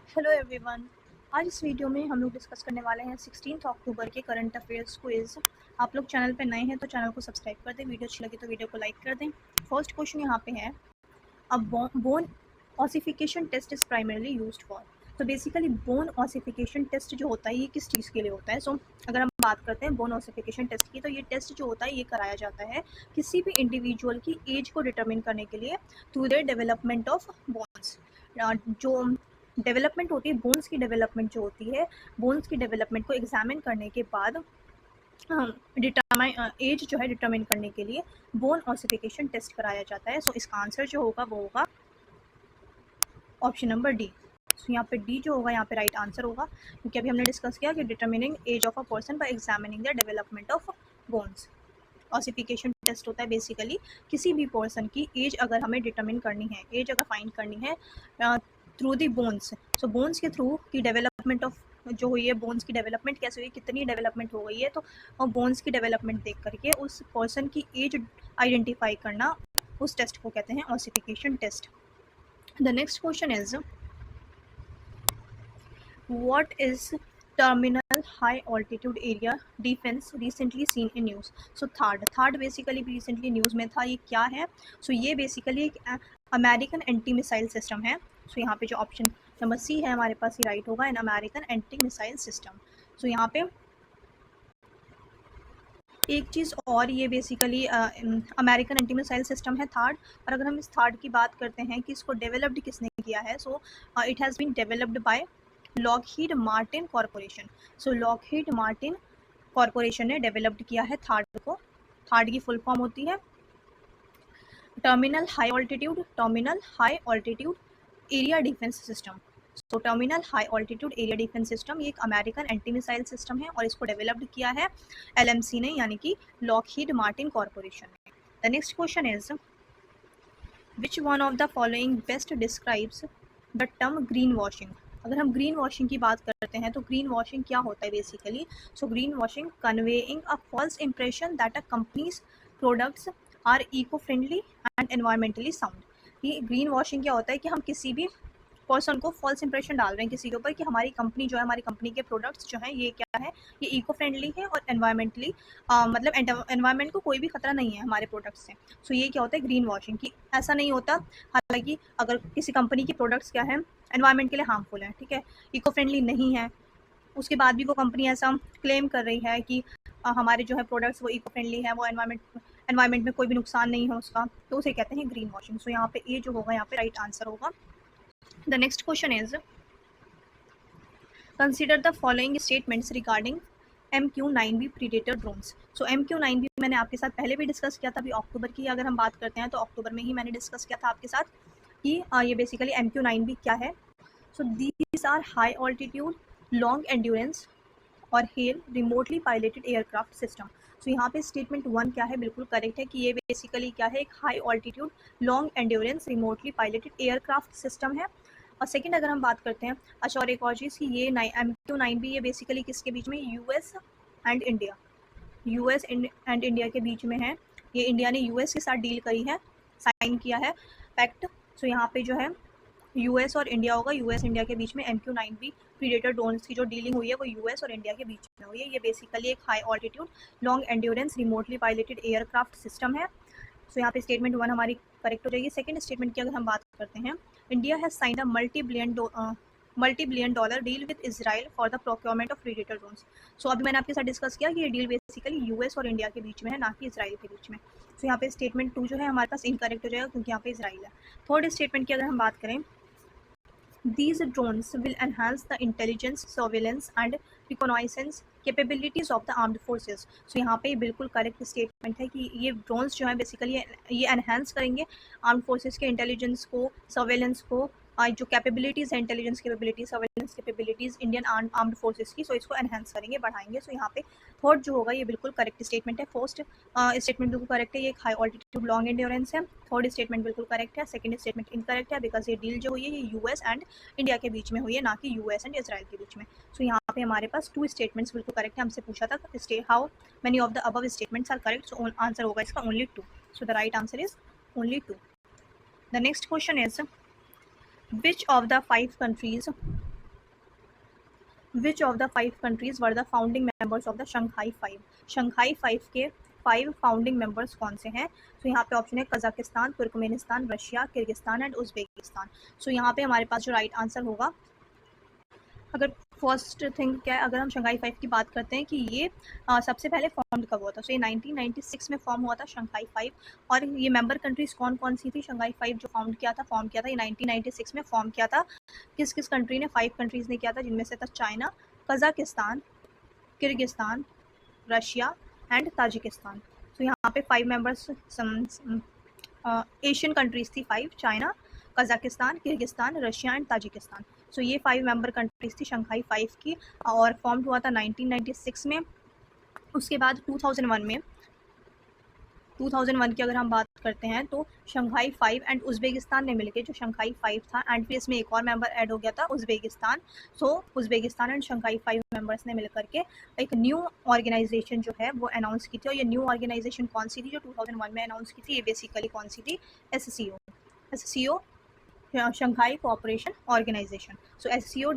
Hello everyone. आज इस video में हम लोग डिस्कस करने वाले हैं 16 अक्टूबर के करंट अफेयर्स क्विज। आप लोग चैनल पे नए हैं तो चैनल को सब्सक्राइब कर दें, वीडियो अच्छी लगी तो वीडियो को लाइक कर दें। फर्स्ट क्वेश्चन यहाँ पे है, अब bone ossification test is primarily used for. तो बेसिकली बोन ऑसिफिकेशन टेस्ट जो होता है ये किस चीज़ के लिए होता है। अगर हम बात करते हैं बोन ऑसिफिकेशन टेस्ट की, तो ये टेस्ट जो होता है ये कराया जाता है किसी भी इंडिविजुअल की एज को डिटरमिन करने के लिए through the development of bones. जो डेवलपमेंट होती है बोन्स की, डेवलपमेंट जो होती है बोन्स की डेवलपमेंट को एग्जामिन करने के बाद डिटरमाइन एज जो है डिटरमिन करने के लिए बोन ऑसिफिकेशन टेस्ट कराया जाता है। सो इसका आंसर जो होगा वो होगा ऑप्शन नंबर डी। सो यहाँ पे डी जो होगा यहाँ पे राइट आंसर होगा, क्योंकि अभी हमने डिस्कस किया कि determining age of a person by examining the development of bones. Ossification test होता है बेसिकली किसी भी पर्सन की एज अगर हमें डिटरमिन करनी है, एज अगर फाइंड करनी है through the bones. So bones के थ्रू की डेवलपमेंट ऑफ जो हुई है, बोन्स की डेवलपमेंट कैसे हुई, कितनी डेवलपमेंट हो गई है, तो बोन्स की डेवलपमेंट देख करके उस पर्सन की एज आइडेंटिफाई करना, उस टेस्ट को कहते हैं ossification test. The next question is, what is terminal high altitude area defense recently seen in news। so third basically recently news में था। ये क्या है? ये बेसिकली एक अमेरिकन एंटी मिसाइल सिस्टम है। यहाँ पे जो ऑप्शन नंबर सी है हमारे पास, ये राइट होगा, an American anti missile system. यहाँ पे एक चीज़ और, ये basically American anti missile system है थर्ड। और अगर हम इस थर्ड की बात करते हैं कि इसको डेवलप्ड किसने किया है, it has been developed by Lockheed Martin corporation. Lockheed Martin corporation ने डेवलप्ड किया है थर्ड को। थर्ड की फुल फॉर्म होती है terminal high altitude area defence system. Terminal high altitude area defence system ये एक अमेरिकन एंटी मिसाइल सिस्टम है और इसको डेवलप्ड किया है LMC ने, यानी कि लॉकहीड मार्टिन कॉरपोरेशन ने। The next question is, which one of the following best describes the term green washing. अगर हम ग्रीन वॉशिंग की बात करते हैं तो ग्रीन वॉशिंग क्या होता है basically. Green washing conveying a false impression that a company's products are eco friendly and environmentally sound. ये ग्रीन वॉशिंग क्या होता है कि हम किसी भी पर्सन को फॉल्स इंप्रेशन डाल रहे हैं किसी के ऊपर कि हमारी कंपनी जो है, हमारी कंपनी के प्रोडक्ट्स जो हैं ये क्या है, ये इको फ्रेंडली है और एनवायरमेंटली मतलब एनवायरमेंट को कोई भी खतरा नहीं है हमारे प्रोडक्ट्स से। ये क्या होता है ग्रीन वॉशिंग की। ऐसा नहीं होता, हालांकि अगर किसी कंपनी की प्रोडक्ट्स क्या है एनवायरमेंट के लिए हार्मफुल है, ठीक है, इको फ्रेंडली नहीं है, उसके बाद भी वो कंपनी ऐसा क्लेम कर रही है कि हमारे जो है प्रोडक्ट्स वो इको फ्रेंडली है, वो एनवायरमेंट में कोई भी नुकसान नहीं है उसका, तो उसे कहते हैं ग्रीन वॉशिंग। यहाँ पे ए जो होगा यहाँ पे राइट आंसर होगा। The next question is, consider the following statements regarding MQ-9B Predator drones। MQ-9B मैंने आपके साथ पहले भी डिस्कस किया था। अभी अक्टूबर की अगर हम बात करते हैं तो अक्टूबर में ही मैंने डिस्कस किया था आपके साथ कि ये बेसिकली MQ-9B क्या है। these are high altitude, long endurance और hello remotely piloted aircraft system. यहाँ पे स्टेटमेंट 1 क्या है, बिल्कुल करेक्ट है कि ये बेसिकली क्या है, एक high altitude long endurance remotely piloted aircraft system है। और सेकंड अगर हम बात करते हैं, अच्छा और एक और चीज़ कि ये MQ-9B ये बेसिकली किसके बीच में, US and India, US and India के बीच में है। ये इंडिया ने US के साथ डील करी है, साइन किया है पैक्ट। यहाँ पे जो है US और इंडिया होगा, US इंडिया के बीच में MQ-9B प्रीडेटर ड्रोन्स की जो डीलिंग हुई है वो US और इंडिया के बीच में हुई है। ये बेसिकली एक high altitude long endurance remotely piloted aircraft system है। यहाँ पे स्टेटमेंट 1 हमारी करेक्ट हो जाएगी। सेकंड स्टेटमेंट की अगर हम बात करते हैं, India has signed a multi billion dollar deal with Israel for the procurement of predator drones. अभी मैंने आपके साथ डिस्कस किया कि ये डील बेसिकली US और इंडिया के बीच में है, ना कि इजराइल के बीच में। यहाँ पे स्टेटमेंट 2 जो है हमारे पास इनकरेक्ट हो जाएगा क्योंकि यहाँ पे इजराइल है। थर्ड स्टेटमेंट की अगर हम बात करें, these drones will enhance the intelligence, surveillance and reconnaissance capabilities of the armed forces। यहाँ पे बिल्कुल करेक्ट स्टेटमेंट है कि ये ड्रोन्स जो है बेसिकली ये एनहांस करेंगे आर्म्ड फोर्सेस के इंटेलिजेंस को, सर्वेलेंस को, जो कैपेबिलिटीज़ है, intelligence capabilities, surveillance capabilities Indian armed forces की, इसको एनहांस करेंगे, बढ़ाएंगे। यहाँ पे थर्ड जो होगा ये बिल्कुल करेक्ट स्टेटमेंट है। फर्स्ट स्टेटमेंट बिल्कुल करेक्ट है, ये एक हाई ऑल्टीट्यूड लॉन्ग एंड्योरेंस है। थर्ड स्टेटमेंट बिल्कुल करेक्ट है। सेकंड स्टेटमेंट इनकरेक्ट है बिकॉज ये डील जो हुई है ये US एंड इंडिया के बीच में हुई है, ना कि US एंड इजराइल के बीच में। यहाँ पे हमारे पास 2 स्टेटमेंट्स बिल्कुल करेक्ट है। हमसे पूछा था how many of the above statements are correct, answer होगा इसका only 2। The right answer is only 2। The next question is, which of the 5 countries which of the 5 countries were the founding members of the Shanghai 5? Shanghai 5 के 5 founding members कौन से हैं? तो यहाँ पे option है Kazakhstan, Turkmenistan, Russia, Kyrgyzstan and Uzbekistan. So यहाँ पे हमारे पास जो राइट आंसर होगा, अगर फर्स्ट थिंग क्या है, अगर हम शंघाई 5 की बात करते हैं कि ये सबसे पहले फॉर्म कब हुआ था, सो ये 1996 में फॉर्म हुआ था शंघाई 5। और ये मेंबर कंट्रीज कौन कौन सी थी शंघाई 5 जो फॉर्म किया था, ये 1996 में फॉर्म किया था। किस किस कंट्री ने, 5 कंट्रीज ने किया था, जिनमें से था China, Kazakhstan, Kyrgyzstan, Russia and Tajikistan. तो यहाँ पे 5 मेंबर्स एशियन कंट्रीज थी 5, China, Kazakhstan, Kyrgyzstan, Russia and Tajikistan. So ये 5 मेंबर कंट्रीज थी शंघाई 5 की, और फॉर्म हुआ था 1996 में। उसके बाद 2001 की अगर हम बात करते हैं तो शंघाई 5 एंड उज्बेकिस्तान ने मिलकर जो शंघाई 5 था, एंड फिर इसमें एक और मेंबर ऐड हो गया था Uzbekistan. So Uzbekistan and Shanghai 5 members ने मिलकर के एक न्यू ऑर्गेनाइजेशन जो है वो अनाउंस की थी। और ये न्यू ऑर्गेनाइजेशन कौन सी थी जो 2001 में अनाउंस की थी? ये बेसिकली कौन सी थी? SCO, Shanghai cooperation organisation. So SCO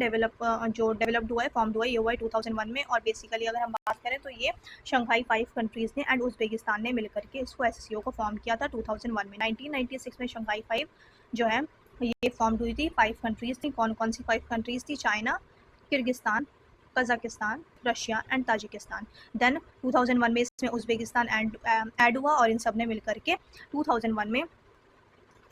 जो डेवलप्ड हुआ है, फॉर्म्ड हुआ है, ये हुआ है 2001 में। और बेसिकली अगर हम बात करें तो ये शंघाई 5 कंट्रीज़ ने एंड उज्बेकिस्तान ने मिलकर के इसको SCO को फॉर्म किया था 2001 में। 1996 में शंघाई 5 जो है ये फॉर्म हुई थी। 5 कंट्रीज़ थी। कौन कौन सी 5 कंट्रीज़ थी? China, Kyrgyzstan, Kazakhstan, Russia and Tajikistan. Then 2001 में इसमें उज्बेकिस्तान ऐड हुआ और इन सब ने मिलकर के 2001 में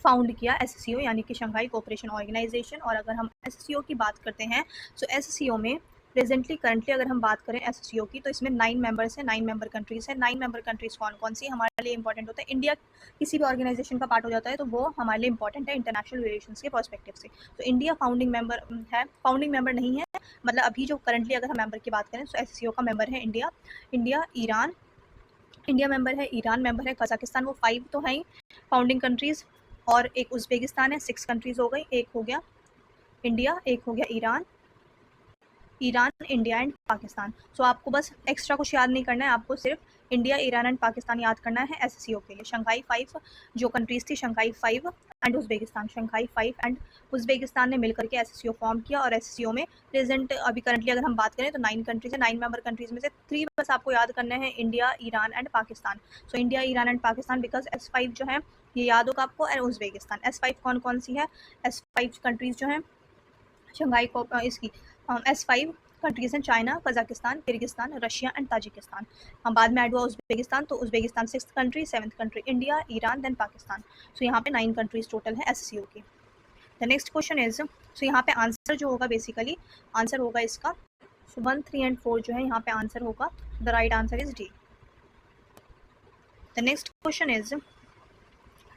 फाउंड किया SCO यानी कि शंघाई कोऑपरेशन ऑर्गेनाइजेशन। और अगर हम SCO की बात करते हैं तो SCO में करंटली अगर हम बात करें SCO की, तो इसमें 9 मेंबर्स हैं, 9 मेंबर कंट्रीज़ हैं। 9 मेंबर कंट्रीज़ कौन कौन सी हमारे लिए इंपॉर्टेंट होता है? इंडिया किसी भी ऑर्गेनाइजेशन का पार्ट हो जाता है तो वो हमारे लिए इंपॉर्टेंट है इंटरनेशनल रिलेशंस के पर्सपेक्टिव से। तो इंडिया फाउंडिंग मेंबर है, फाउंडिंग मेंबर नहीं है, मतलब अभी जो करंटली अगर हम मेंबर की बात करें तो SCO का मेंबर है इंडिया, इंडिया मेंबर है, ईरान मेंबर है, कजाकिस्तान, वो 5 तो हैं ही फाउंडिंग कंट्रीज़। और एक उज्बेकिस्तान है, 6 कंट्रीज़ हो गई। एक हो गया इंडिया, एक हो गया ईरान, इंडिया एंड पाकिस्तान। सो आपको बस एक्स्ट्रा कुछ याद नहीं करना है, आपको सिर्फ इंडिया, ईरान एंड पाकिस्तान याद करना है SCO के लिए। शंघाई 5 जो कंट्रीज़ थी, Shanghai 5 and Uzbekistan, Shanghai 5 and Uzbekistan ने मिलकर के SCO फॉर्म किया। और SCO में प्रेजेंट अभी करंटली अगर हम बात करें तो 9 कंट्रीज़ है। 9 मेंबर कंट्रीज़ में से 3 बस आपको याद करना है, India, Iran and Pakistan. So India, Iran and Pakistan, because S5 जो है ये याद होगा आपको, एंड उज्बेकिस्तान। S5 कौन कौन सी है? S5 कंट्रीज़ जो हैं शंघाई को इसकी S5 कंट्रीज़ हैं, China, Kazakhstan, Kyrgyzstan, Russia and Tajikistan. हम बाद में ऐड हुआ उज्बेकिस्तान, तो Uzbekistan 6th country, 7th country India, Iran, then Pakistan. So यहाँ पे 9 कंट्रीज़ टोटल है SCO की। The next question is, so यहाँ पे आंसर जो होगा, बेसिकली आंसर होगा इसका 1, 3 एंड 4 जो है यहाँ पे आंसर होगा। The right answer is D। The next question is,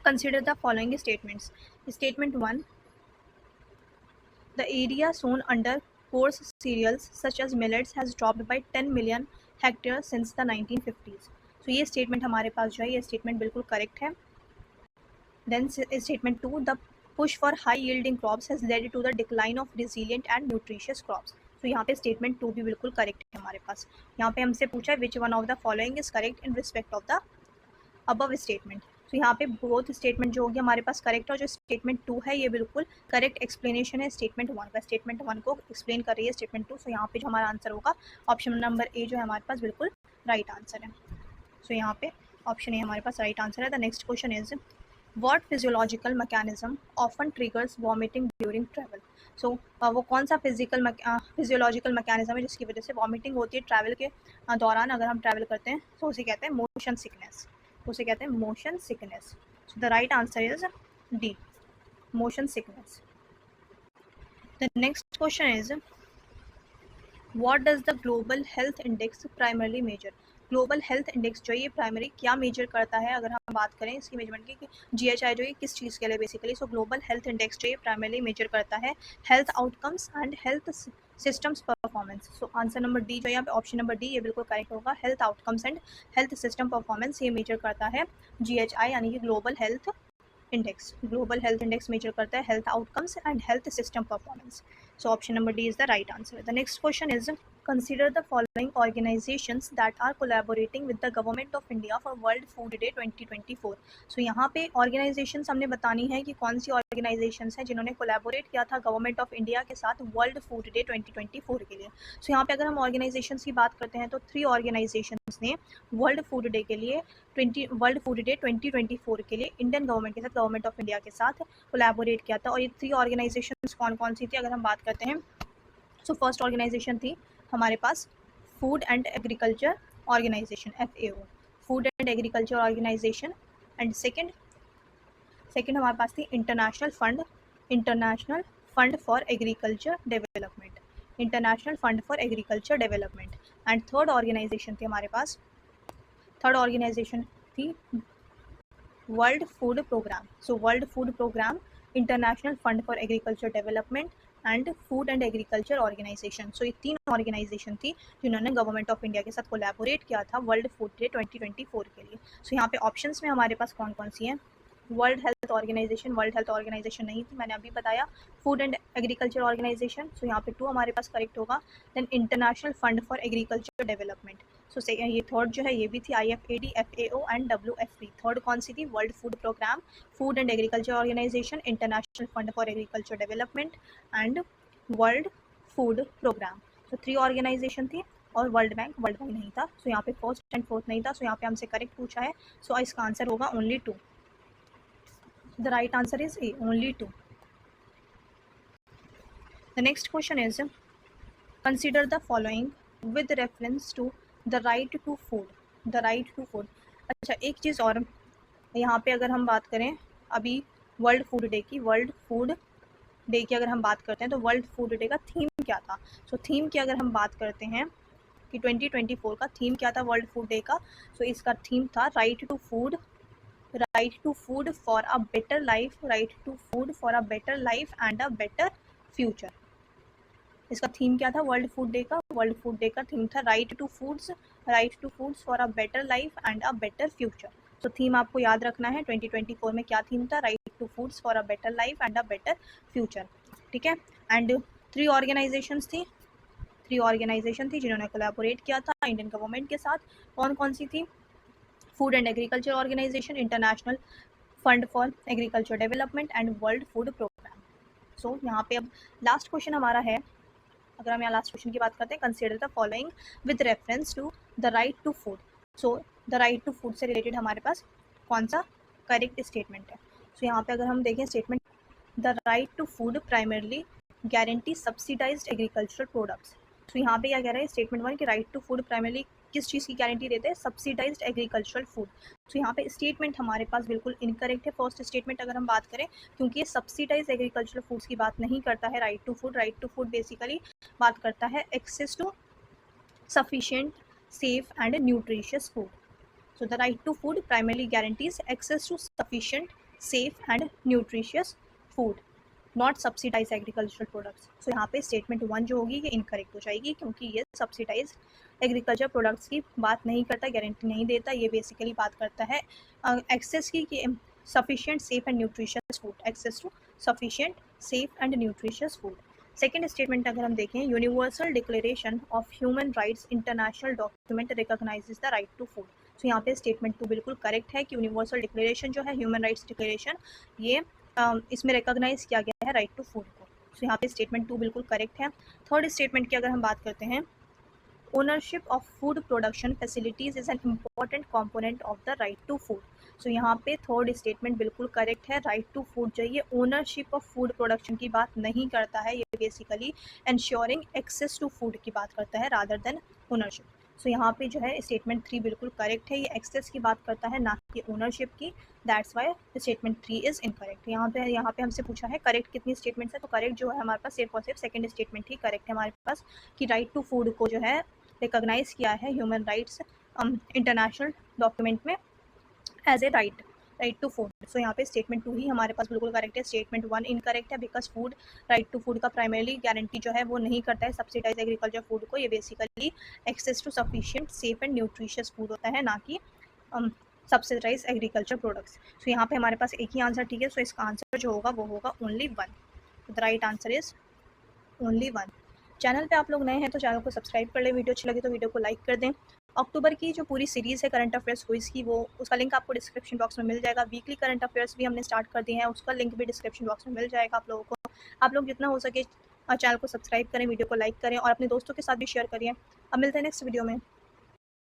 consider the following statements. Statement 1, the area sown under coarse cereals such as millets has dropped by 10 million hectares since the 1950s। तो ये statement हमारे पास जो है, ये statement बिल्कुल correct है। Then statement 2, the push for high yielding crops has led to the decline of resilient and nutritious crops। तो यहाँ पे स्टेटमेंट 2 भी बिल्कुल करेक्ट है हमारे पास। यहाँ पे हमसे पूछा है which one of the following is correct in respect of the above statement. तो यहाँ पे बोथ स्टेटमेंट जो होगी हमारे पास करेक्ट है, और जो स्टेटमेंट 2 है ये बिल्कुल करेक्ट एक्सप्लेनेशन है स्टेटमेंट 1 का। स्टेटमेंट 1 को एक्सप्लेन कर रही है स्टेटमेंट 2। सो यहाँ पे जो हमारा आंसर होगा ऑप्शन नंबर ए जो है हमारे पास बिल्कुल राइट आंसर है। सो यहाँ पे ऑप्शन ए हमारे पास राइट आंसर है। The next question is, what physiological mechanism often triggers vomiting during travel. So वो कौन सा फिजियोलॉजिकल मैकेनिज्म है जिसकी वजह से वॉमिटिंग होती है ट्रैवल के दौरान, अगर हम ट्रैवल करते हैं तो उसे कहते हैं मोशन सिकनेस। उसे कहते हैं motion sickness. So the right answer is D, motion sickness. The next question is, what does the global health index primarily measure. Global health index जो ये प्राइमरी क्या मेजर करता है, अगर हम बात करें इसकी मेजरमेंट की, GHI जो ये किस चीज़ के लिए बेसिकली। सो ग्लोबल हेल्थ इंडेक्स जो ये प्राइमरली मेजर करता है health outcomes and health systems performance. So answer number D जो यहाँ पे ऑप्शन नंबर D ये बिल्कुल करेक्ट होगा। Health outcomes and health system performance ये मेजर करता है GHI यानी कि global health index. Global health index major करता है health outcomes and health system performance. So option number D is the right answer. The next question is, consider the following organizations that are collaborating with the government of India for World Food Day 2024। सो यहाँ पे organizations हमने बतानी है कि कौन सी organisations हैं जिन्होंने collaborate किया था गवर्नमेंट ऑफ इंडिया के साथ वर्ल्ड फूड डे 2024 के लिए। सो यहाँ पे अगर हम ऑर्गेनाइजेशंस की बात करते हैं तो 3 ऑर्गेनाइजेशंस ने वर्ल्ड फूड डे के लिए वर्ल्ड फूड डे 2024 के लिए इंडियन गवर्नमेंट के साथ, गवर्नमेंट ऑफ इंडिया के साथ कोलैबोरेट किया था। और ये 3 ऑर्गेनाइजेशंस कौन कौन सी थी अगर हम बात करते हैं, सो फर्स्ट ऑर्गेनाइजेशन थी हमारे पास food and agriculture organisation, FAO, food and agriculture organisation. And second हमारे पास थी international fund for agriculture development, international fund for agriculture development. And third organisation थी हमारे पास, थर्ड ऑर्गेनाइजेशन थी world food programme. So world food programme, international fund for agriculture development and food and agriculture organisation. So ये 3 organisation थी जिन्होंने government of India के साथ collaborate किया था वर्ल्ड फूड डे 2024 के लिए। सो यहाँ पे ऑप्शंस में हमारे पास कौन कौन सी हैं, वर्ल्ड हेल्थ ऑर्गेनाइजेशन नहीं थी, मैंने अभी बताया। Food and agriculture organisation, so यहाँ पे 2 हमारे पास करेक्ट होगा। Then international fund for agriculture development, so ये थर्ड जो है ये भी थी IFAD, FAO and WFP। Third कौन सी थी, world food programme, food and agriculture organisation, international fund for agriculture development and world food programme. So 3 organisation थी और वर्ल्ड बैंक नहीं था। सो यहाँ पे फर्स्ट एंड फोर्थ नहीं था। सो यहाँ पे हमसे करेक्ट पूछा है, सो इसका आंसर होगा only 2। The right answer is A, only 2. The next question is, consider the following with reference to the right to food. The right to food. अच्छा, एक चीज़ और यहाँ पे अगर हम बात करें अभी वर्ल्ड फूड डे की अगर हम बात करते हैं तो वर्ल्ड फूड डे का थीम क्या था। सो थीम की अगर हम बात करते हैं कि 2024 का थीम क्या था वर्ल्ड फूड डे का, सो इसका थीम था right to food for a better life, right to food for a better life and a better future. इसका थीम क्या था वर्ल्ड फूड डे का, वर्ल्ड फूड डे का थीम था right to foods for a better life and a better future. तो theme आपको याद रखना है 2024 में क्या थीम था, right to foods for a better life and a better future, ठीक है। एंड 3 ऑर्गेनाइजेशन थी जिन्होंने कोलैबोरेट किया था इंडियन गवर्नमेंट के साथ। कौन कौन सी थी, food and agriculture organisation, international fund for agriculture development and world food programme. So यहाँ पे अब लास्ट क्वेश्चन हमारा है, अगर हम यहाँ लास्ट क्वेश्चन की बात करते हैं, consider the following with reference to the right to food. So the right to food से रिलेटेड हमारे पास कौन सा करेक्ट स्टेटमेंट है। सो यहाँ पे अगर हम देखें statement, the right to food primarily guarantee subsidized agricultural products. तो यहाँ पे क्या कह रहा है स्टेटमेंट 1 कि राइट टू फूड प्राइमरली किस चीज़ की गारंटी देते हैं, सब्सिडाइज्ड एग्रीकल्चरल फूड। तो यहाँ पे स्टेटमेंट हमारे पास बिल्कुल इनकरेक्ट है फर्स्ट स्टेटमेंट अगर हम बात करें, क्योंकि ये सब्सिडाइज एग्रीकल्चरल फूड्स की बात नहीं करता है राइट टू फूड बेसिकली बात करता है access to sufficient safe and nutritious food. So the right to food primarily guarantees access to sufficient safe and nutritious food, not subsidise agricultural products. So यहाँ पे स्टेटमेंट 1 जो होगी ये incorrect हो जाएगी, क्योंकि ये सब्सिडाइज एग्रीकल्चर प्रोडक्ट्स की बात नहीं करता, गारंटी नहीं देता, ये बेसिकली बात करता है एक्सेस की कि sufficient safe and nutritious food, access to sufficient safe and nutritious food. Second statement अगर हम देखें, universal declaration of human rights international document recognizes the right to food. तो यहाँ पे स्टेटमेंट 2 बिल्कुल करेक्ट है कि यूनिवर्सल डिक्लेरेशन जो है ह्यूमन राइट्स डिक्लेरेशन, ये इसमें रिकॉग्नाइज किया गया है राइट टू फूड को। तो यहाँ पे स्टेटमेंट 2 बिल्कुल करेक्ट है। थर्ड स्टेटमेंट की अगर हम बात करते हैं, ownership of food production facilities is an important component of the right to food. So यहाँ पे थर्ड स्टेटमेंट बिल्कुल करेक्ट है, राइट टू फूड जो ये ओनरशिप ऑफ फूड प्रोडक्शन की बात नहीं करता है, ये basically ensuring access to food की बात करता है रादर देन ओनरशिप। सो यहाँ पे जो है स्टेटमेंट 3 बिल्कुल करेक्ट है, ये एक्सेस की बात करता है ना कि ओनरशिप की, that's why statement 3 is incorrect. यहाँ पे हमसे पूछा है करेक्ट कितनी स्टेटमेंट्स है, तो करेक्ट जो है हमारे पास सिर्फ और सिर्फ सेकंड स्टेटमेंट ही करेक्ट है हमारे पास, कि राइट टू फूड को जो है रिकॉग्नाइज किया है ह्यूमन राइट्स इंटरनेशनल डॉक्यूमेंट में as a right to food. So यहाँ पे स्टेटमेंट 2 ही हमारे पास बिल्कुल करेक्ट है, स्टेटमेंट 1 इनकरेक्ट है, because food right to food का प्राइमरीली गारंटी जो है वो नहीं करता है सब्सिडाइज एग्रीकल्चर फूड को, ये basically access to sufficient safe and nutritious food होता है, ना कि सब्सिडाइज एग्रीकल्चर प्रोडक्ट्स। सो यहाँ पे हमारे पास एक ही आंसर ठीक है, सो इसका आंसर जो होगा वो होगा only 1। The right answer is only 1। Channel पे आप लोग नए हैं तो चैनल को सब्सक्राइब कर लें, वीडियो अच्छी लगे तो वीडियो को लाइक कर दें, अक्टूबर की जो पूरी सीरीज़ है करंट अफेयर्स क्विज़ की, वो उसका लिंक आपको डिस्क्रिप्शन बॉक्स में मिल जाएगा। वीकली करंट अफेयर्स भी हमने स्टार्ट कर दिए हैं, उसका लिंक भी डिस्क्रिप्शन बॉक्स में मिल जाएगा आप लोगों को। आप लोग जितना हो सके चैनल को सब्सक्राइब करें, वीडियो को लाइक करें और अपने दोस्तों के साथ भी शेयर करिए। अब मिलते हैं नेक्स्ट वीडियो में।